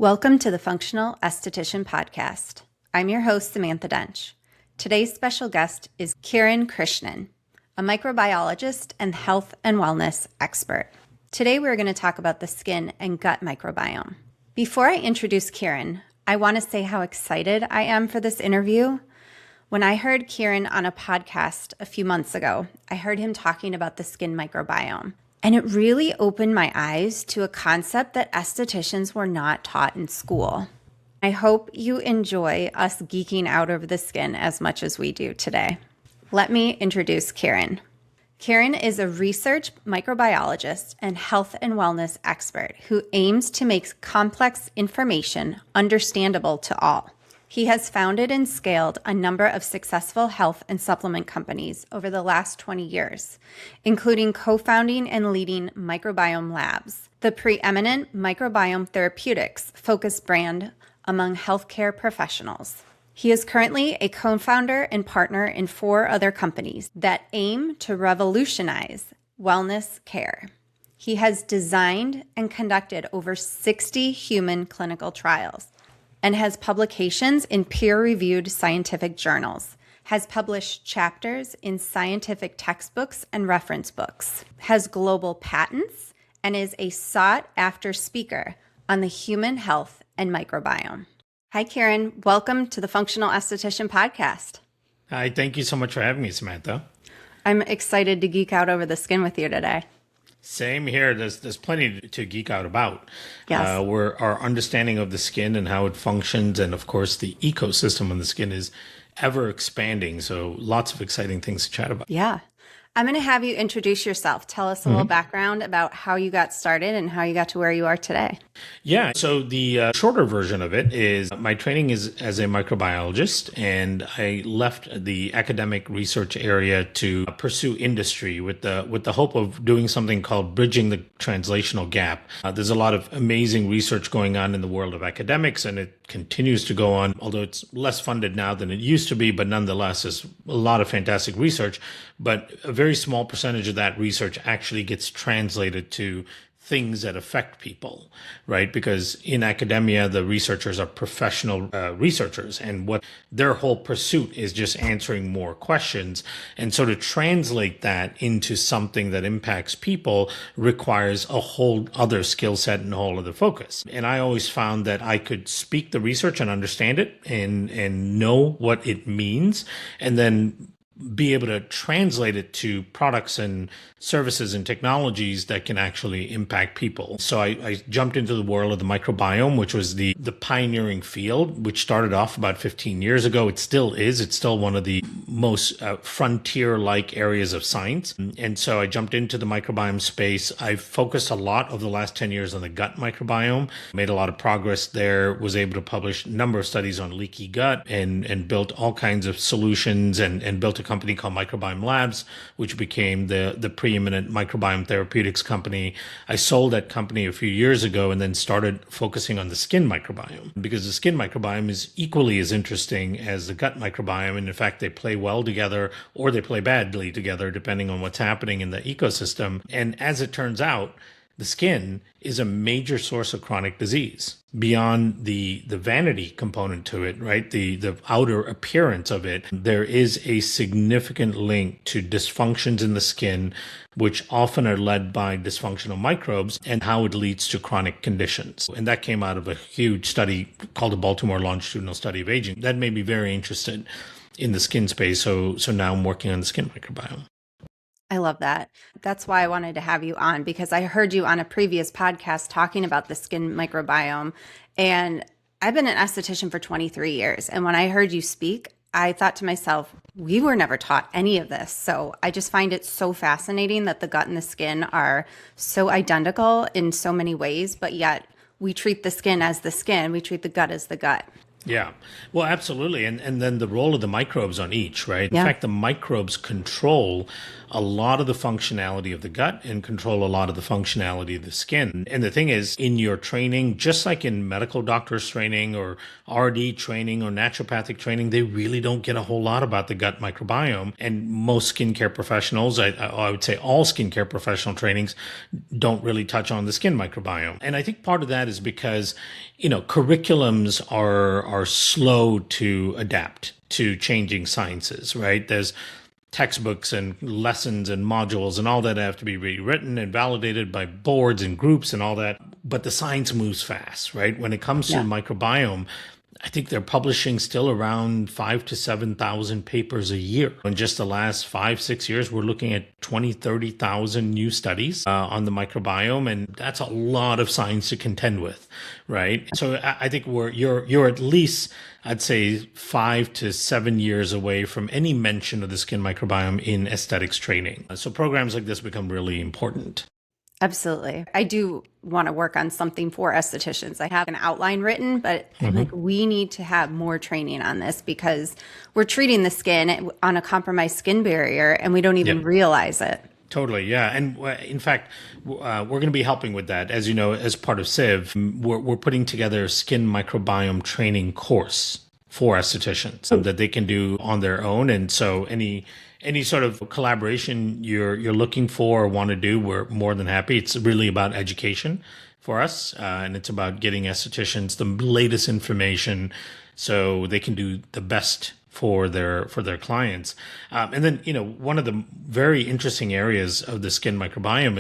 Welcome to the Functional Esthetician Podcast. I'm your host, Samantha Dench. Today's special guest is Kiran Krishnan, a microbiologist and health and wellness expert. Today, we're going to talk about the skin and gut microbiome. Before I introduce Kiran, I want to say how excited I am for this interview. When I heard Kiran on a podcast a few months ago, I heard him talking about the skin microbiome. And it really opened my eyes to a concept that estheticians were not taught in school. I hope you enjoy us geeking out over the skin as much as we do today. Let me introduce Kiran. Kiran is a research microbiologist and health and wellness expert who aims to make complex information understandable to all. He has founded and scaled a number of successful health and supplement companies over the last 20 years, including co-founding and leading Microbiome Labs, the preeminent microbiome therapeutics focused brand among healthcare professionals. He is currently a co-founder and partner in 4 other companies that aim to revolutionize wellness care. He has designed and conducted over 60 human clinical trials, and has publications in peer-reviewed scientific journals, has published chapters in scientific textbooks and reference books, has global patents, and is a sought-after speaker on the human health and microbiome. Hi, Kiran. Welcome to the Functional Esthetician Podcast. Hi, thank you so much for having me, Samantha. I'm excited to geek out over the skin with you today. Same here. There's plenty to geek out about. Yes. Our understanding of the skin and how it functions, and of course the ecosystem of the skin is ever expanding. So lots of exciting things to chat about. Yeah. I'm going to have you introduce yourself. Tell us a little background about how you got started and how you got to where you are today. Yeah. So the shorter version of it is my training is as a microbiologist, and I left the academic research area to pursue industry with the hope of doing something called bridging the translational gap. There's a lot of amazing research going on in the world of academics, and it continues to go on, although it's less funded now than it used to be, but nonetheless, there's a lot of fantastic research. But a very small percentage of that research actually gets translated to things that affect people, right? Because in academia, the researchers are professional researchers, and what their whole pursuit is just answering more questions. And so to translate that into something that impacts people requires a whole other skill set and a whole other focus. And I always found that I could speak the research and understand it and know what it means, and then be able to translate it to products and services and technologies that can actually impact people. So I jumped into the world of the microbiome, which was the pioneering field, which started off about 15 years ago. It still is. It's still one of the most frontier-like areas of science. And so I jumped into the microbiome space. I've focused a lot over the last 10 years on the gut microbiome, made a lot of progress there, was able to publish a number of studies on leaky gut, and built all kinds of solutions, and built a company called Microbiome Labs, which became the preeminent microbiome therapeutics company. I sold that company a few years ago and then started focusing on the skin microbiome, because the skin microbiome is equally as interesting as the gut microbiome. And in fact, they play well together or they play badly together, depending on what's happening in the ecosystem. And as it turns out, the skin is a major source of chronic disease beyond the vanity component to it, right? The outer appearance of it. There is a significant link to dysfunctions in the skin, which often are led by dysfunctional microbes, and how it leads to chronic conditions. And that came out of a huge study called the Baltimore Longitudinal Study of Aging. That made me very interested in the skin space. So now I'm working on the skin microbiome. I love that. That's why I wanted to have you on, because I heard you on a previous podcast talking about the skin microbiome. And I've been an esthetician for 23 years. And when I heard you speak, I thought to myself, we were never taught any of this. So I just find it so fascinating that the gut and the skin are so identical in so many ways, but yet we treat the skin as the skin, we treat the gut as the gut. Yeah. Well, absolutely. And then the role of the microbes on each, right? In Yeah. fact, the microbes control a lot of the functionality of the gut and control a lot of the functionality of the skin. And the thing is, in your training, just like in medical doctors training or RD training or naturopathic training, they really don't get a whole lot about the gut microbiome. And most skincare professionals, I would say all skincare professional trainings, don't really touch on the skin microbiome. And I think part of that is because, curriculums are slow to adapt to changing sciences, right? There's textbooks and lessons and modules and all that have to be rewritten and validated by boards and groups and all that. But the science moves fast, right? When it comes to Yeah. the microbiome, I think they're publishing still around 5 to 7,000 papers a year. In just the last 5, 6 years, we're looking at 20, 30,000 new studies on the microbiome. And that's a lot of science to contend with, right? So I think you're at least, I'd say, 5 to 7 years away from any mention of the skin microbiome in aesthetics training. So programs like this become really important. Absolutely. I do want to work on something for estheticians. I have an outline written, but I'm like, we need to have more training on this because we're treating the skin on a compromised skin barrier and we don't even realize it. Totally, yeah. And in fact, we're going to be helping with that. As you know, as part of CIV, we're putting together a skin microbiome training course for estheticians that they can do on their own. And so any sort of collaboration you're looking for or want to do, we're more than happy. It's really about education for us, and it's about getting estheticians the latest information so they can do the best for their clients. And then, one of the very interesting areas of the skin microbiome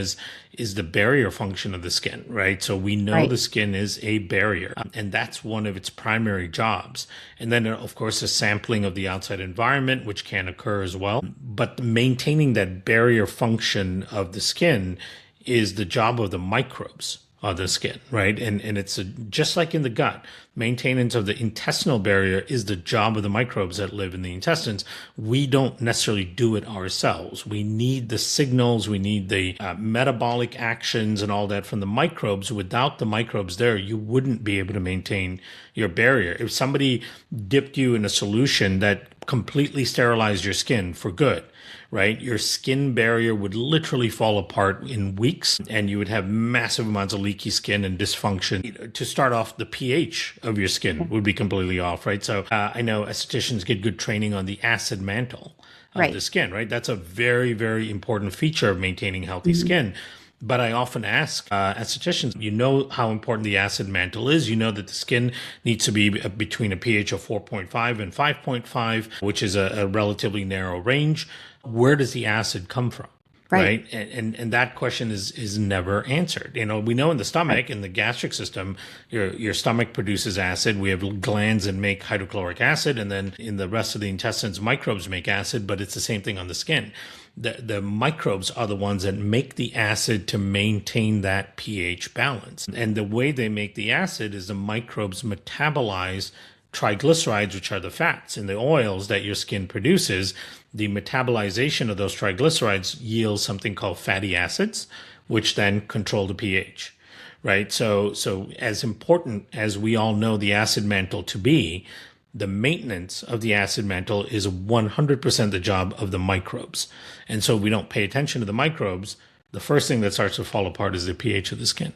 is the barrier function of the skin, right? So we know the skin is a barrier, and that's one of its primary jobs. And then, of course, a sampling of the outside environment, which can occur as well. But maintaining that barrier function of the skin is the job of the microbes of the skin, right? And it's just like in the gut, maintenance of the intestinal barrier is the job of the microbes that live in the intestines. We don't necessarily do it ourselves. We need the signals, we need the metabolic actions and all that from the microbes. Without the microbes there, you wouldn't be able to maintain your barrier. If somebody dipped you in a solution that completely sterilized your skin for good, right? Your skin barrier would literally fall apart in weeks and you would have massive amounts of leaky skin and dysfunction. To start off, the pH of your skin would be completely off, right? So I know estheticians get good training on the acid mantle of the skin, right? That's a very, very important feature of maintaining healthy skin. But I often ask estheticians, you know how important the acid mantle is. You know that the skin needs to be between a pH of 4.5 and 5.5, which is a relatively narrow range. Where does the acid come from? Right. And that question is never answered. We know in the stomach, in the gastric system, your stomach produces acid. We have glands that make hydrochloric acid. And then in the rest of the intestines, microbes make acid, but it's the same thing on the skin. The microbes are the ones that make the acid to maintain that pH balance. And the way they make the acid is the microbes metabolize triglycerides, which are the fats and the oils that your skin produces. The metabolization of those triglycerides yields something called fatty acids, which then control the pH, right? So as important as we all know the acid mantle to be, the maintenance of the acid mantle is 100% the job of the microbes. And so if we don't pay attention to the microbes, the first thing that starts to fall apart is the pH of the skin.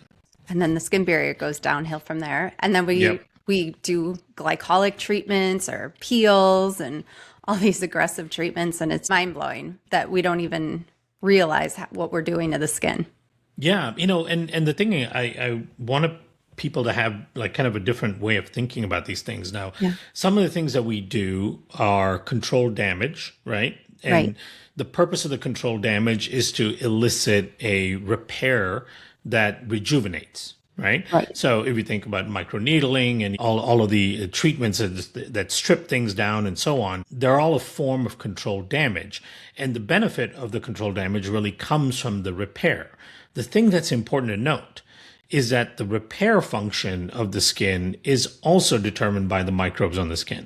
And then the skin barrier goes downhill from there. And then we do glycolic treatments or peels and all these aggressive treatments. And it's mind blowing that we don't even realize what we're doing to the skin. Yeah. And the thing I want people to have like kind of a different way of thinking about these things. Now, some of the things that we do are controlled damage, right? And the purpose of the controlled damage is to elicit a repair that rejuvenates. Right. So if you think about microneedling and all of the treatments that strip things down and so on, they're all a form of controlled damage. And the benefit of the controlled damage really comes from the repair. The thing that's important to note is that the repair function of the skin is also determined by the microbes on the skin.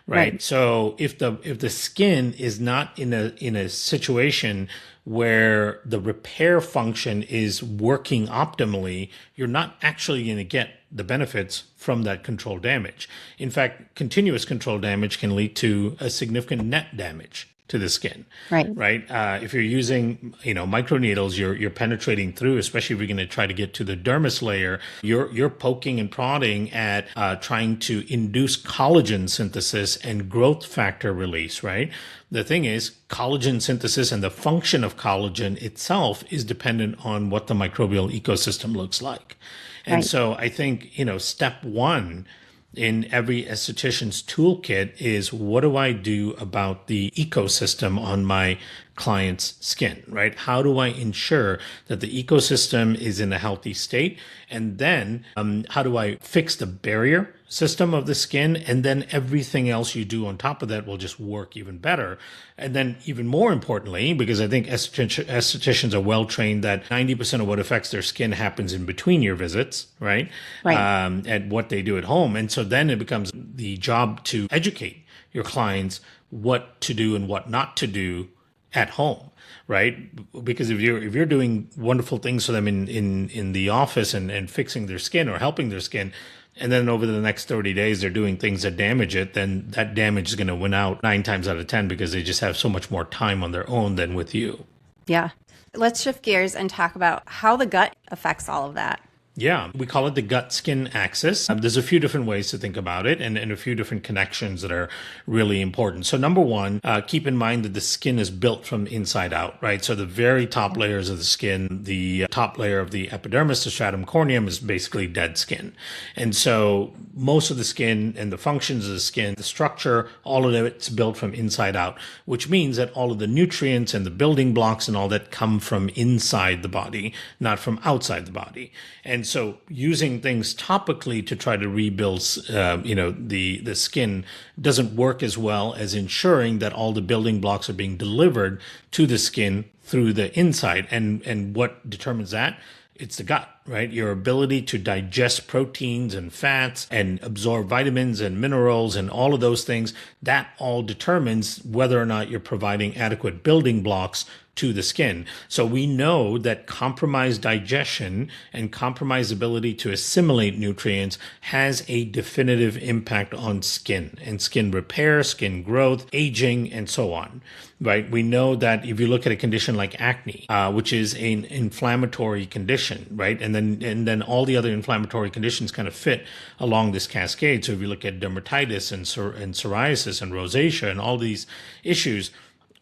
Right. So if the skin is not in a situation where the repair function is working optimally, you're not actually going to get the benefits from that control damage. In fact, continuous control damage can lead to a significant net damage to the skin, right? If you're using, microneedles, you're penetrating through, especially if you're going to try to get to the dermis layer, you're poking and prodding at trying to induce collagen synthesis and growth factor release, right? The thing is, collagen synthesis and the function of collagen itself is dependent on what the microbial ecosystem looks like. And so I think, step one in every esthetician's toolkit is, what do I do about the ecosystem on my client's skin, right? How do I ensure that the ecosystem is in a healthy state? And then how do I fix the barrier system of the skin? And then everything else you do on top of that will just work even better. And then even more importantly, because I think estheticians are well trained that 90% of what affects their skin happens in between your visits, right? And what they do at home. And so then it becomes the job to educate your clients what to do and what not to do at home, right? Because if you're doing wonderful things for them in the office and fixing their skin or helping their skin, and then over the next 30 days they're doing things that damage it, then that damage is going to win out 9 times out of 10 because they just have so much more time on their own than with you. Yeah. Let's shift gears and talk about how the gut affects all of that. Yeah, we call it the gut-skin axis. There's a few different ways to think about it and a few different connections that are really important. So number one, keep in mind that the skin is built from inside out, right? So the very top layers of the skin, the top layer of the epidermis, the stratum corneum, is basically dead skin. And so most of the skin and the functions of the skin, the structure, all of it's built from inside out, which means that all of the nutrients and the building blocks and all that come from inside the body, not from outside the body. And so using things topically to try to rebuild, the skin doesn't work as well as ensuring that all the building blocks are being delivered to the skin through the inside. And what determines that? It's the gut, right? Your ability to digest proteins and fats and absorb vitamins and minerals and all of those things, that all determines whether or not you're providing adequate building blocks to the skin. So we know that compromised digestion and compromised ability to assimilate nutrients has a definitive impact on skin and skin repair, skin growth, aging, and so on, right? We know that if you look at a condition like acne, which is an inflammatory condition, right? And then all the other inflammatory conditions kind of fit along this cascade. So if you look at dermatitis and psoriasis and rosacea and all these issues,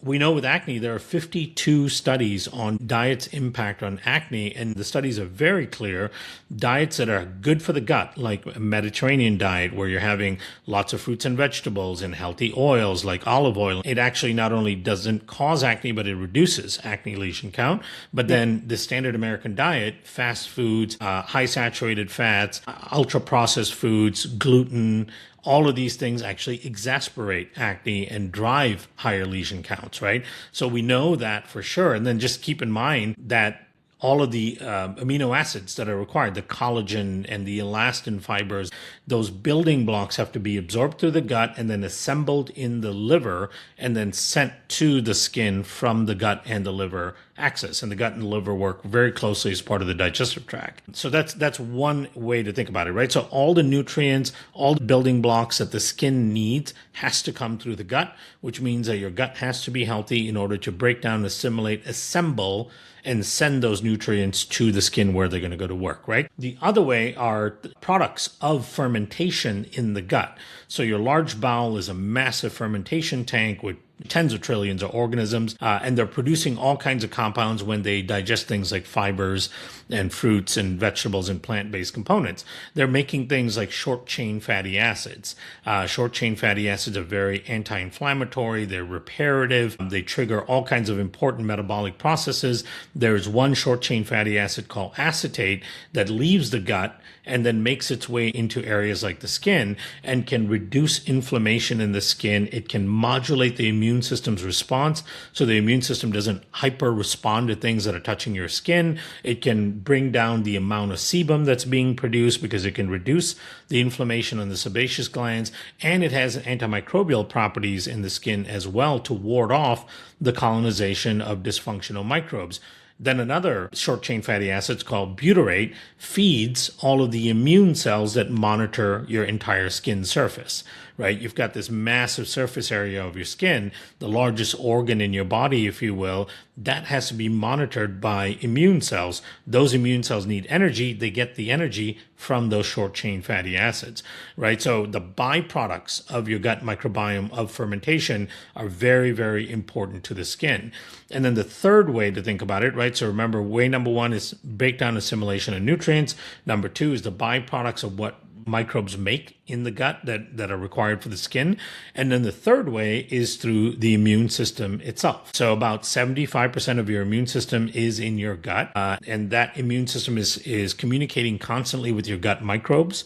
we know with acne, there are 52 studies on diet's impact on acne, and the studies are very clear. Diets that are good for the gut, like a Mediterranean diet, where you're having lots of fruits and vegetables and healthy oils like olive oil, it actually not only doesn't cause acne, but it reduces acne lesion count. But then the standard American diet, fast foods, high saturated fats, ultra-processed foods, gluten, all of these things actually exacerbate acne and drive higher lesion counts, right? So we know that for sure. And then just keep in mind that all of the amino acids that are required, the collagen and the elastin fibers, those building blocks have to be absorbed through the gut and then assembled in the liver and then sent to the skin from the gut and the liver axis. And the gut and the liver work very closely as part of the digestive tract. So that's one way to think about it, right? So all the nutrients, all the building blocks that the skin needs has to come through the gut, which means that your gut has to be healthy in order to break down, assimilate, assemble, and send those nutrients to the skin where they're going to go to work, right? The other way are products of fermentation in the gut. So your large bowel is a massive fermentation tank with tens of trillions of organisms, and they're producing all kinds of compounds when they digest things like fibers and fruits and vegetables and plant-based components. They're making things like short-chain fatty acids. Short-chain fatty acids are very anti-inflammatory. They're reparative. They trigger all kinds of important metabolic processes. There's one short-chain fatty acid called acetate that leaves the gut and then makes its way into areas like the skin and can reduce inflammation in the skin. It can modulate the immune system's response so the immune system doesn't hyper respond to things that are touching your skin. It can bring down the amount of sebum that's being produced because it can reduce the inflammation on the sebaceous glands, and it has antimicrobial properties in the skin as well to ward off the colonization of dysfunctional microbes. Then another short chain fatty acid called butyrate feeds all of the immune cells that monitor your entire skin surface, right? You've got this massive surface area of your skin, the largest organ in your body, if you will, that has to be monitored by immune cells. Those immune cells need energy. They get the energy from those short chain fatty acids, right? So the byproducts of your gut microbiome of fermentation are very, very important to the skin. And then the third way to think about it, right? So remember, way number one is breakdown assimilation of nutrients. Number two is the byproducts of what microbes make in the gut that are required for the skin. And then the third way is through the immune system itself. So about 75% of your immune system is in your gut. And that immune system is communicating constantly with your gut microbes.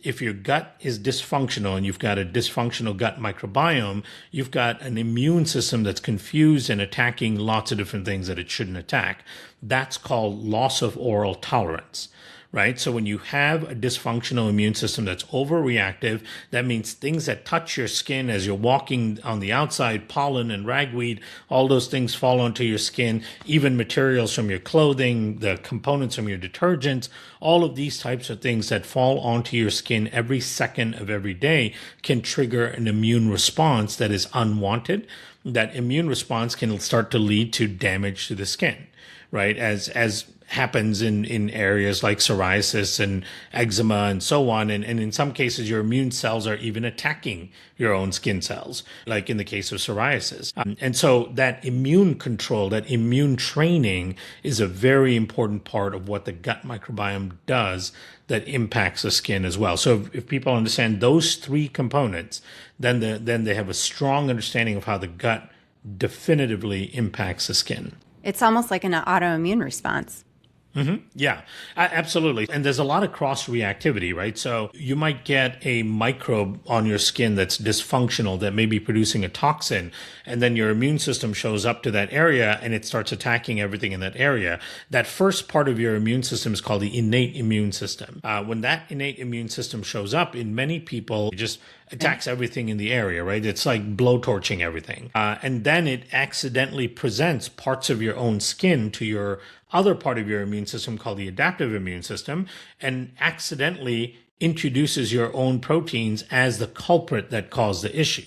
If your gut is dysfunctional and you've got a dysfunctional gut microbiome, you've got an immune system that's confused and attacking lots of different things that it shouldn't attack. That's called loss of oral tolerance. Right? So when you have a dysfunctional immune system that's overreactive, that means things that touch your skin as you're walking on the outside, pollen and ragweed, all those things fall onto your skin, even materials from your clothing, the components from your detergents, all of these types of things that fall onto your skin every second of every day can trigger an immune response that is unwanted. That immune response can start to lead to damage to the skin, right? As happens in areas like psoriasis and eczema and so on. And in some cases, your immune cells are even attacking your own skin cells, like in the case of psoriasis. And so that immune control, that immune training is a very important part of what the gut microbiome does that impacts the skin as well. So if people understand those three components, then they have a strong understanding of how the gut definitively impacts the skin. It's almost like an autoimmune response. Mm-hmm. Yeah, absolutely. And there's a lot of cross reactivity, right? So you might get a microbe on your skin that's dysfunctional that may be producing a toxin, and then your immune system shows up to that area and it starts attacking everything in that area. That first part of your immune system is called the innate immune system. When that innate immune system shows up in many people, it just attacks everything in the area, right? It's like blowtorching everything. And then it accidentally presents parts of your own skin to your other part of your immune system called the adaptive immune system, and accidentally introduces your own proteins as the culprit that caused the issue.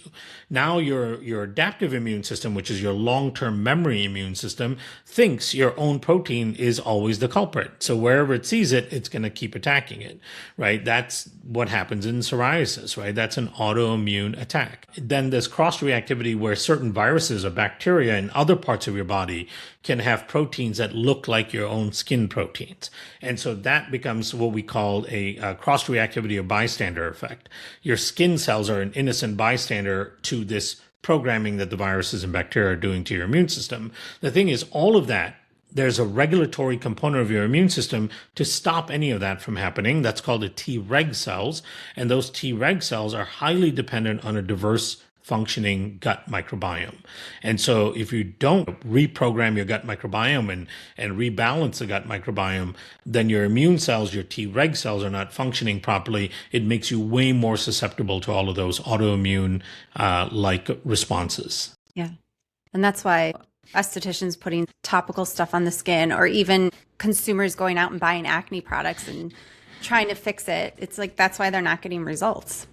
Now your adaptive immune system, which is your long-term memory immune system, thinks your own protein is always the culprit. So wherever it sees it, it's going to keep attacking it, right? That's what happens in psoriasis, right? That's an autoimmune attack. Then there's cross-reactivity where certain viruses or bacteria in other parts of your body can have proteins that look like your own skin proteins. And so that becomes what we call a cross-reactivity or bystander effect. Your skin cells are an innocent bystander to this programming that the viruses and bacteria are doing to your immune system. The thing is, all of that, there's a regulatory component of your immune system to stop any of that from happening. That's called the Treg cells. And those Treg cells are highly dependent on a diverse functioning gut microbiome. And so if you don't reprogram your gut microbiome and rebalance the gut microbiome, then your immune cells, your Treg cells are not functioning properly. It makes you way more susceptible to all of those autoimmune like responses. Yeah. And that's why estheticians putting topical stuff on the skin, or even consumers going out and buying acne products and trying to fix it. It's like, that's why they're not getting results.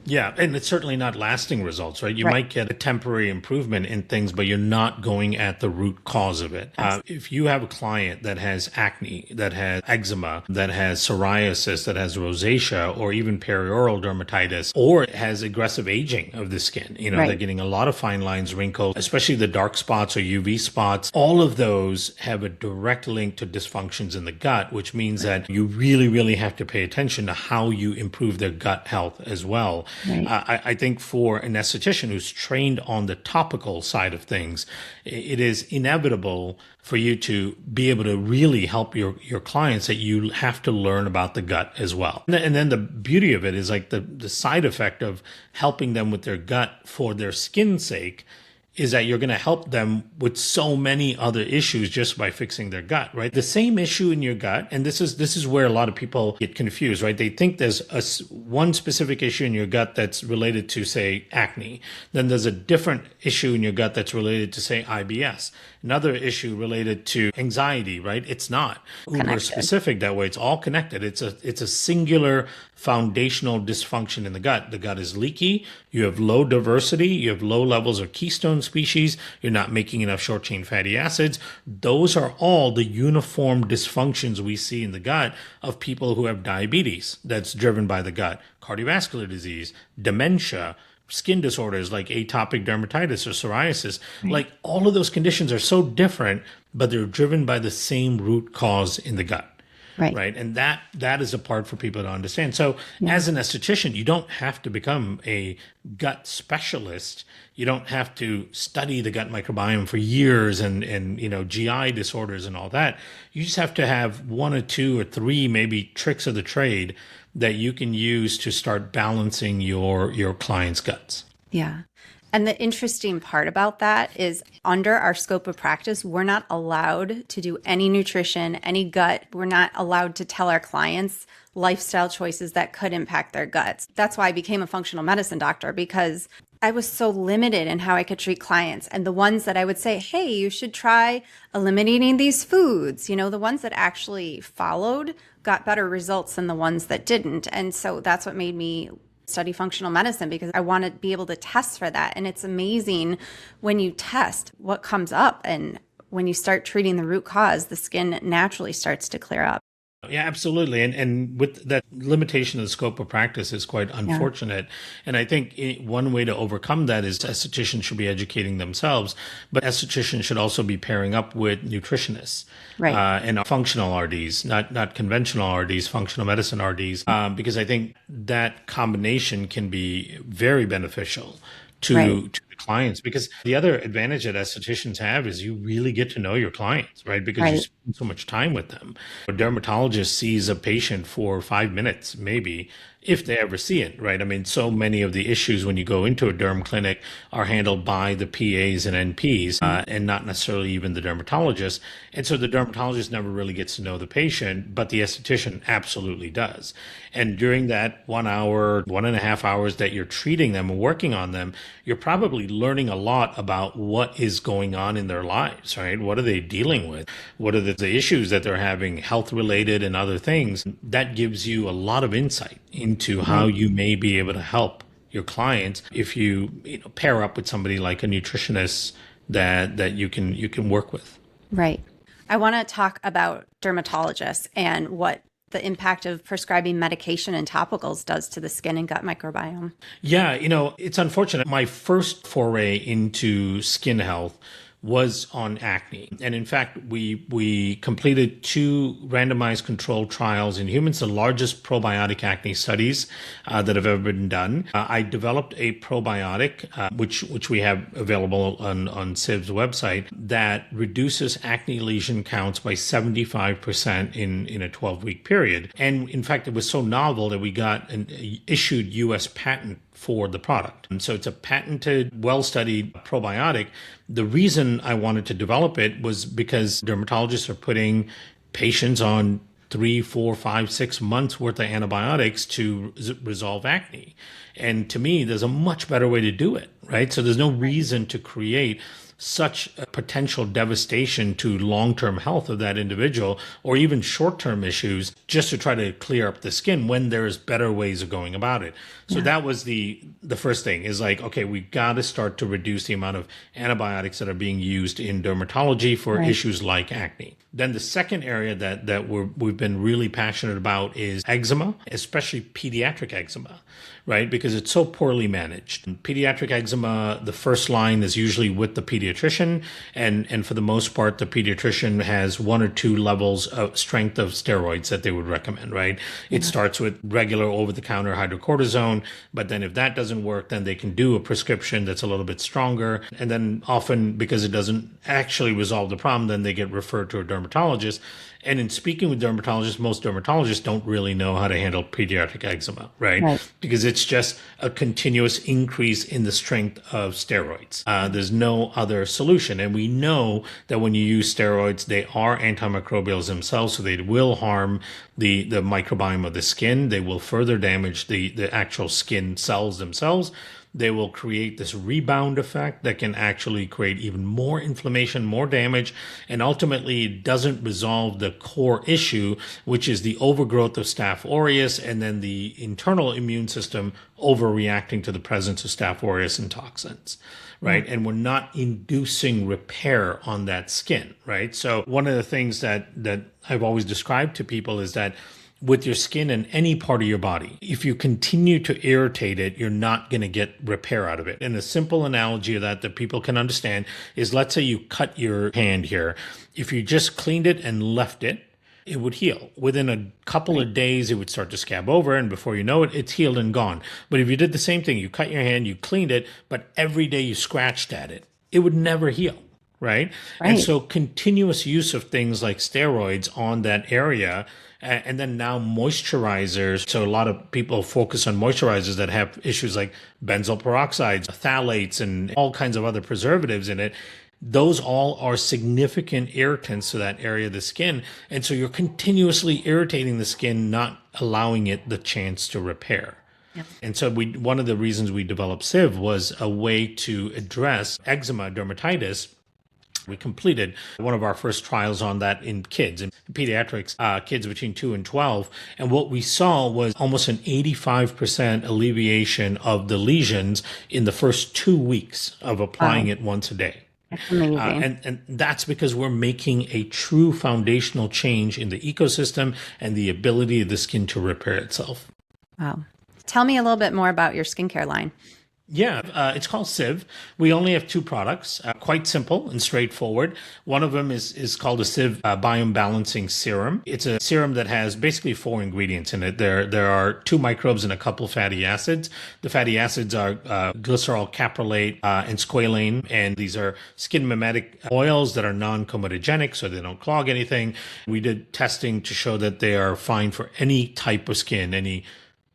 Yeah, and it's certainly not lasting results, right? You might get a temporary improvement in things, but you're not going at the root cause of it. If you have a client that has acne, that has eczema, that has psoriasis, that has rosacea, or even perioral dermatitis, or has aggressive aging of the skin, they're getting a lot of fine lines, wrinkles, especially the dark spots or UV spots. All of those have a direct link to dysfunctions in the gut, which means that you really, really have to pay attention to how you improve their gut health as well. Right. I think for an esthetician who's trained on the topical side of things, it is inevitable for you to be able to really help your clients that you have to learn about the gut as well. And then the beauty of it is like the side effect of helping them with their gut for their skin's sake is that you're going to help them with so many other issues just by fixing their gut, right? The same issue in your gut, and this is where a lot of people get confused, right? They think there's one specific issue in your gut that's related to, say, acne. Then there's a different issue in your gut that's related to, say, IBS. Another issue related to anxiety, right? It's not uber specific that way. It's all connected. It's a singular foundational dysfunction in the gut. The gut is leaky. You have low diversity. You have low levels of keystone species. You're not making enough short chain fatty acids. Those are all the uniform dysfunctions we see in the gut of people who have diabetes that's driven by the gut, cardiovascular disease, dementia, skin disorders like atopic dermatitis or psoriasis. Right. Like all of those conditions are so different, but they're driven by the same root cause in the gut. Right. And that is a part for people to understand. So as an esthetician, you don't have to become a gut specialist. You don't have to study the gut microbiome for years and GI disorders and all that. You just have to have one or two or three maybe tricks of the trade that you can use to start balancing your client's guts. Yeah. And the interesting part about that is under our scope of practice, we're not allowed to do any nutrition, any gut. We're not allowed to tell our clients lifestyle choices that could impact their guts. That's why I became a functional medicine doctor, because I was so limited in how I could treat clients. And the ones that I would say, hey, you should try eliminating these foods, the ones that actually followed got better results than the ones that didn't. And so that's what made me study functional medicine, because I want to be able to test for that. And it's amazing when you test what comes up, and when you start treating the root cause, the skin naturally starts to clear up. Yeah, absolutely. And with that limitation of the scope of practice is quite unfortunate. Yeah. And I think one way to overcome that is estheticians should be educating themselves, but estheticians should also be pairing up with nutritionists, right, and functional RDs, not conventional RDs, functional medicine RDs, because I think that combination can be very beneficial to the clients, because the other advantage that estheticians have is you really get to know your clients, right? Because you spend so much time with them. A dermatologist sees a patient for 5 minutes, maybe, if they ever see it, right? I mean, so many of the issues when you go into a derm clinic are handled by the PAs and NPs and not necessarily even the dermatologist. And so the dermatologist never really gets to know the patient, but the esthetician absolutely does. And during that 1 hour, 1.5 hours that you're treating them and working on them, you're probably learning a lot about what is going on in their lives, right? What are they dealing with? What are the issues that they're having, health related and other things? That gives you a lot of insight into how you may be able to help your clients if you pair up with somebody like a nutritionist that you can work with. Right. I want to talk about dermatologists and what the impact of prescribing medication and topicals does to the skin and gut microbiome. Yeah, it's unfortunate. My first foray into skin health was on acne. And in fact, we completed 2 randomized controlled trials in humans, the largest probiotic acne studies that have ever been done. I developed a probiotic, which we have available on CIV's website, that reduces acne lesion counts by 75% in a 12-week period. And in fact, it was so novel that we got an issued U.S. patent for the product. And so it's a patented, well-studied probiotic. The reason I wanted to develop it was because dermatologists are putting patients on 3, 4, 5, 6 months worth of antibiotics to resolve acne. And to me, there's a much better way to do it, right? So there's no reason to create such a potential devastation to long-term health of that individual, or even short-term issues, just to try to clear up the skin when there's better ways of going about it. So that was the first thing, is like, okay, we got to start to reduce the amount of antibiotics that are being used in dermatology for issues like acne. Then the second area that we've been really passionate about is eczema, especially pediatric eczema, right? Because it's so poorly managed. Pediatric eczema, the first line is usually with the pediatrician, and for the most part, the pediatrician has 1 or 2 levels of strength of steroids that they would recommend, right? It starts with regular over-the-counter hydrocortisone, but then if that doesn't work, then they can do a prescription that's a little bit stronger. And then often, because it doesn't actually resolve the problem, then they get referred to a dermatologist. And in speaking with dermatologists, most dermatologists don't really know how to handle pediatric eczema, right? Because it's just a continuous increase in the strength of steroids. There's no other solution. And we know that when you use steroids, they are antimicrobials themselves, so they will harm the microbiome of the skin. They will further damage the actual skin cells themselves. They will create this rebound effect that can actually create even more inflammation, more damage, and ultimately it doesn't resolve the core issue, which is the overgrowth of Staph aureus and then the internal immune system overreacting to the presence of Staph aureus and toxins. Right. And we're not inducing repair on that skin. Right. So one of the things that I've always described to people is that with your skin in any part of your body, if you continue to irritate it, you're not going to get repair out of it. And a simple analogy of that people can understand is, let's say you cut your hand here. If you just cleaned it and left it, it would heal. Within a couple of days, it would start to scab over, and before you know it, it's healed and gone. But if you did the same thing, you cut your hand, you cleaned it, but every day you scratched at it, it would never heal. Right? And so continuous use of things like steroids on that area, and then now moisturizers. So a lot of people focus on moisturizers that have issues like benzoyl peroxides, phthalates, and all kinds of other preservatives in it. Those all are significant irritants to that area of the skin. And so you're continuously irritating the skin, not allowing it the chance to repair. Yep. And so one of the reasons we developed Civ was a way to address eczema, dermatitis. We completed one of our first trials on that in kids, in pediatrics, kids between 2 and 12. And what we saw was almost an 85% alleviation of the lesions in the first 2 weeks of applying it once a day. That's amazing. And that's because we're making a true foundational change in the ecosystem and the ability of the skin to repair itself. Wow. Tell me a little bit more about your skincare line. Yeah, it's called Civ. We only have 2 products, quite simple and straightforward. One of them is called a Civ Biome Balancing Serum. It's a serum that has basically 4 ingredients in it. There are 2 microbes and a couple fatty acids. The fatty acids are glycerol caprolate and squalane, and these are skin mimetic oils that are non-comedogenic, so they don't clog anything. We did testing to show that they are fine for any type of skin, any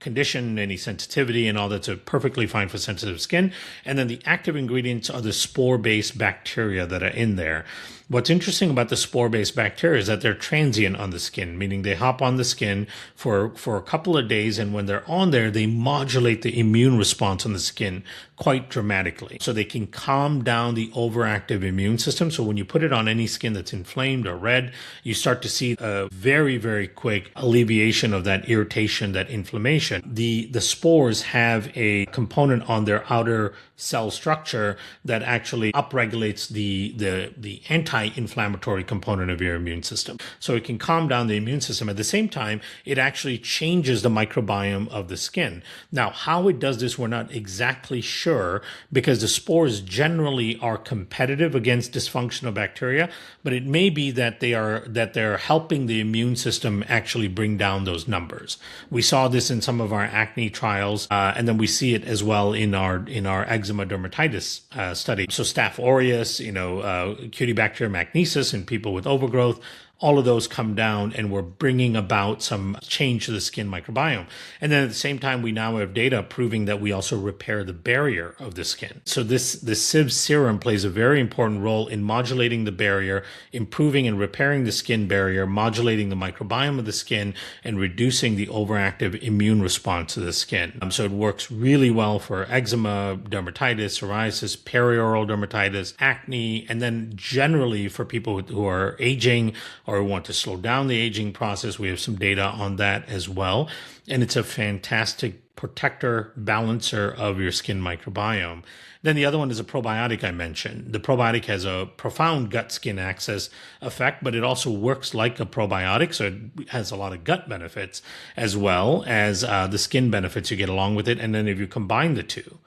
condition, any sensitivity, and all that's perfectly fine for sensitive skin. And then the active ingredients are the spore-based bacteria that are in there. What's interesting about the spore-based bacteria is that they're transient on the skin, meaning they hop on the skin for a couple of days, and when they're on there, they modulate the immune response on the skin quite dramatically. So they can calm down the overactive immune system. So when you put it on any skin that's inflamed or red, you start to see a very, very quick alleviation of that irritation, that inflammation. The spores have a component on their outer cell structure that actually upregulates the anti-inflammatory component of your immune system. So it can calm down the immune system. At the same time, it actually changes the microbiome of the skin. Now, how it does this, we're not exactly sure, because the spores generally are competitive against dysfunctional bacteria, but it may be that they're helping the immune system actually bring down those numbers. We saw this in some of our acne trials, and then we see it as well in our eczema dermatitis study. So Staph aureus, Cutibacterium magnesis in people with overgrowth, all of those come down, and we're bringing about some change to the skin microbiome. And then at the same time, we now have data proving that we also repair the barrier of the skin. So this Civ serum plays a very important role in modulating the barrier, improving and repairing the skin barrier, modulating the microbiome of the skin, and reducing the overactive immune response to the skin. So it works really well for eczema, dermatitis, psoriasis, perioral dermatitis, acne, and then generally for people who are aging or want to slow down the aging process. We have some data on that as well. And it's a fantastic protector, balancer of your skin microbiome. Then the other one is a probiotic I mentioned. The probiotic has a profound gut-skin axis effect, but it also works like a probiotic, so it has a lot of gut benefits as well as the skin benefits you get along with it. And then if you combine the two,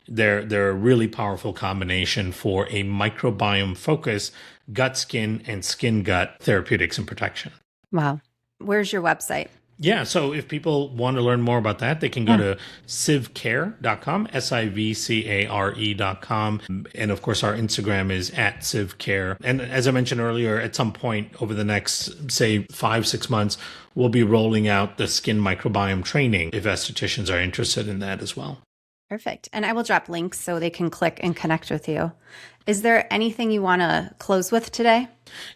they're a really powerful combination for a microbiome focus, gut, skin, and skin gut therapeutics and protection. Wow. Where's your website? Yeah, so if people want to learn more about that, they can go to sivcare.com, SIVCARE.com. And of course, our Instagram is at sivcare. And as I mentioned earlier, at some point over the next, say, 5, 6 months, we'll be rolling out the skin microbiome training if estheticians are interested in that as well. Perfect. And I will drop links so they can click and connect with you. Is there anything you want to close with today?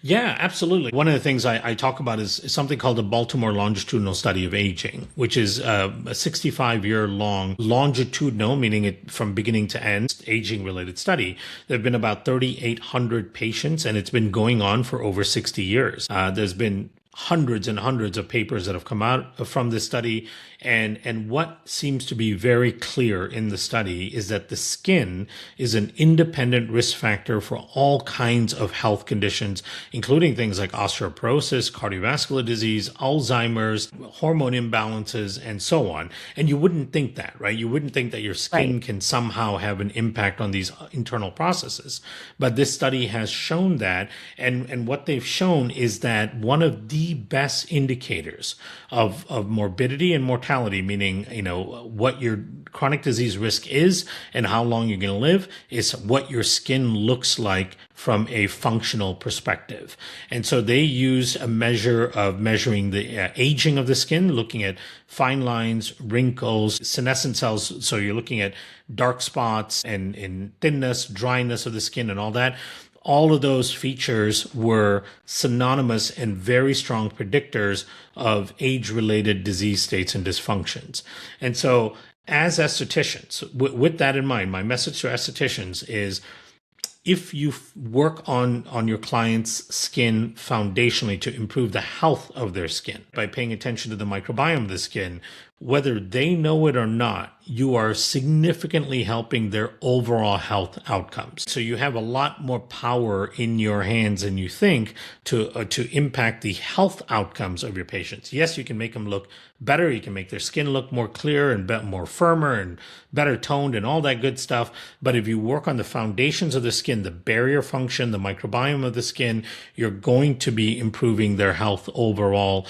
Yeah, absolutely. One of the things I talk about is something called the Baltimore Longitudinal Study of Aging, which is a 65-year long longitudinal, meaning it from beginning to end, aging related study. There have been about 3,800 patients, and it's been going on for over 60 years. There's been hundreds and hundreds of papers that have come out from this study. And what seems to be very clear in the study is that the skin is an independent risk factor for all kinds of health conditions, including things like osteoporosis, cardiovascular disease, Alzheimer's, hormone imbalances, and so on. And you wouldn't think that, right? You wouldn't think that your skin can somehow have an impact on these internal processes. But this study has shown that. And what they've shown is that one of the best indicators of morbidity and mortality, meaning, what your chronic disease risk is and how long you're going to live, is what your skin looks like from a functional perspective. And so they use a measure of measuring the aging of the skin, looking at fine lines, wrinkles, senescent cells. So you're looking at dark spots and thinness, dryness of the skin and all that. All of those features were synonymous and very strong predictors of age-related disease states and dysfunctions. And so as estheticians, with that in mind, my message to estheticians is, if you work on your client's skin foundationally to improve the health of their skin by paying attention to the microbiome of the skin, whether they know it or not, you are significantly helping their overall health outcomes. So you have a lot more power in your hands than you think to impact the health outcomes of your patients. Yes, you can make them look better. You can make their skin look more clear and more firmer and better toned and all that good stuff. But if you work on the foundations of the skin, the barrier function, the microbiome of the skin, you're going to be improving their health overall.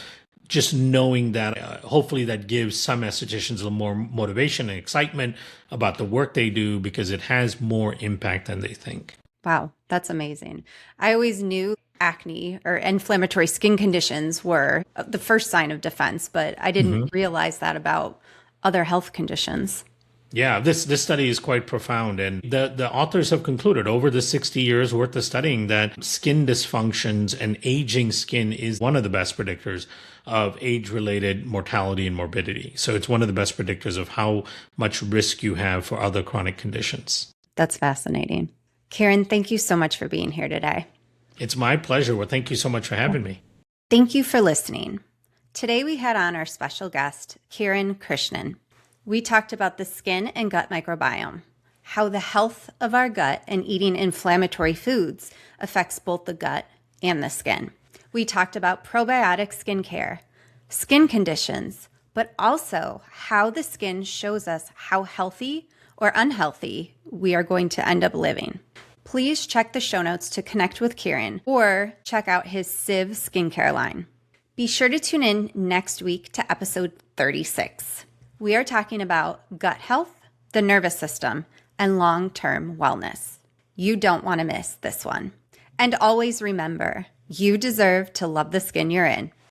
Just knowing that, hopefully that gives some estheticians a little more motivation and excitement about the work they do, because it has more impact than they think. Wow, that's amazing. I always knew acne or inflammatory skin conditions were the first sign of defense, but I didn't realize that about other health conditions. Yeah, this study is quite profound. And the authors have concluded over the 60 years worth of studying that skin dysfunctions and aging skin is one of the best predictors of age-related mortality and morbidity. So it's one of the best predictors of how much risk you have for other chronic conditions. That's fascinating. Kiran, thank you so much for being here today. It's my pleasure. Well, thank you so much for having me. Thank you for listening. Today we had on our special guest, Kiran Krishnan. We talked about the skin and gut microbiome, how the health of our gut and eating inflammatory foods affects both the gut and the skin. We talked about probiotic skincare, skin conditions, but also how the skin shows us how healthy or unhealthy we are going to end up living. Please check the show notes to connect with Kiran or check out his Civ skincare line. Be sure to tune in next week to episode 36. We are talking about gut health, the nervous system, and long-term wellness. You don't want to miss this one. And always remember, you deserve to love the skin you're in.